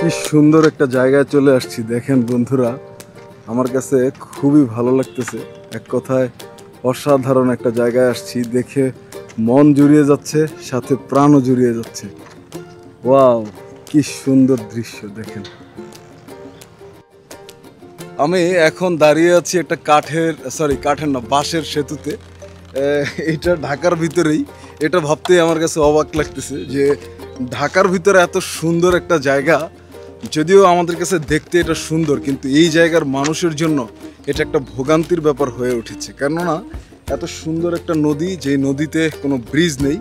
কি সুন্দর একটা জায়গায় চলে আসছি দেখেন বন্ধুরা, আমার কাছে খুবই ভালো লাগতেছে। এক কথায় অসাধারণ একটা জায়গায় আসছি, দেখে মন জুড়িয়ে যাচ্ছে, সাথে প্রাণও জুড়িয়ে যাচ্ছে। ওয়াও, কি সুন্দর দৃশ্য দেখেন। আমি এখন দাঁড়িয়ে আছি একটা কাঠের না, বাঁশের সেতুতে। এটা ঢাকার ভিতরেই। এটা ভাবতেই আমার কাছে অবাক লাগতেছে যে ঢাকার ভিতরে এত সুন্দর একটা জায়গা, যদিও আমাদের কাছে দেখতে এটা সুন্দর, কিন্তু এই জায়গার মানুষের জন্য এটা একটা ভোগান্তির ব্যাপার হয়ে উঠেছে। কেননা এত সুন্দর একটা নদী, যে নদীতে কোনো ব্রিজ নেই।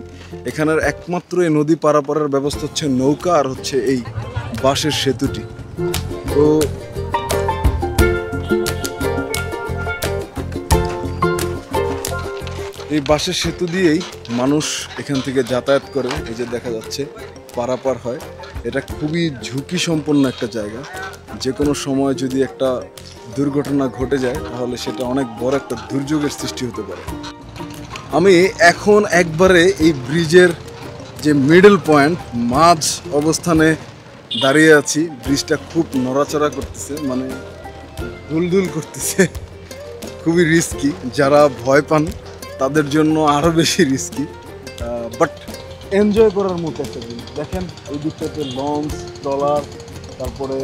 এখানের একমাত্র এই নদী পারাপারের ব্যবস্থা হচ্ছে নৌকা আর হচ্ছে এই বাঁশের সেতুটি। তো এই বাঁশের সেতু দিয়েই মানুষ এখান থেকে যাতায়াত করে। এই যে দেখা যাচ্ছে পারাপার হয়। এটা খুবই ঝুঁকি সম্পন্ন একটা জায়গা। যে কোনো সময় যদি একটা দুর্ঘটনা ঘটে যায় তাহলে সেটা অনেক বড় একটা দুর্যোগের সৃষ্টি হতে পারে। আমি এখন একবারে এই ব্রিজের যে মিডল পয়েন্ট, মাঝ অবস্থানে দাঁড়িয়ে আছি। ব্রিজটা খুব নড়াচড়া করতেছে, মানে দুলদুল করতেছে। খুবই রিস্কি, যারা ভয় পান তাদের জন্য আরও বেশি রিস্কি, বাট এনজয় করার মতো একটা জিনিস। দেখেন এই দিকটাতে লঞ্চ, ট্রলার, তারপরে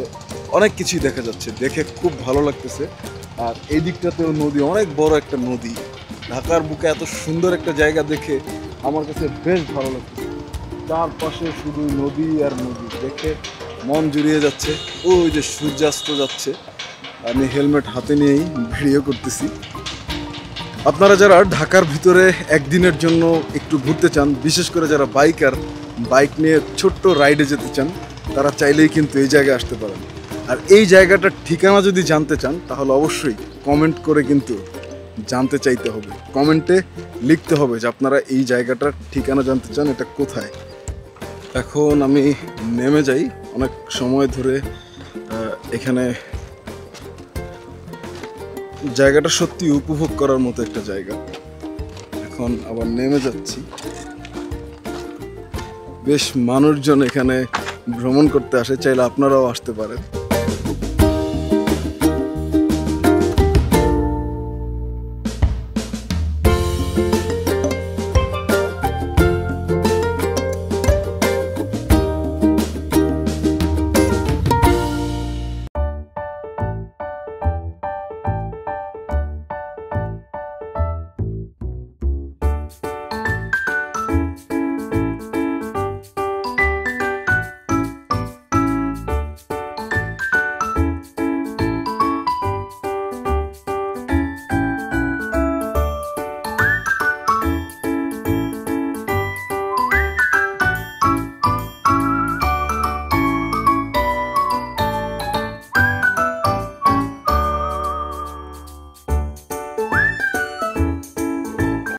অনেক কিছুই দেখা যাচ্ছে, দেখে খুব ভালো লাগতেছে। আর এই দিকটাতেও নদী, অনেক বড় একটা নদী। ঢাকার বুকে এত সুন্দর একটা জায়গা দেখে আমার কাছে বেশ ভালো লাগতেছে। চারপাশে শুধু নদী আর নদী, দেখে মন জুড়িয়ে যাচ্ছে। ওই যে সূর্যাস্ত যাচ্ছে, আমি হেলমেট হাতে নিয়েই ভিডিও করতেছি। আপনারা যারা ঢাকার ভিতরে একদিনের জন্য একটু ঘুরতে চান, বিশেষ করে যারা বাইক নিয়ে ছোট্ট রাইডে যেতে চান, তারা চাইলেই কিন্তু এই জায়গায় আসতে পারেন। আর এই জায়গাটার ঠিকানা যদি জানতে চান তাহলে অবশ্যই কমেন্ট করে কিন্তু জানতে চাইতে হবে। কমেন্টে লিখতে হবে যে আপনারা এই জায়গাটার ঠিকানা জানতে চান, এটা কোথায়। এখন আমি নেমে যাই। অনেক সময় ধরে এখানে জায়গাটা সত্যি উপভোগ করার মতো একটা জায়গা। এখন আবার নেমে যাচ্ছি। বেশ মানুষজন এখানে ভ্রমণ করতে আসে, চাইলে আপনারাও আসতে পারেন।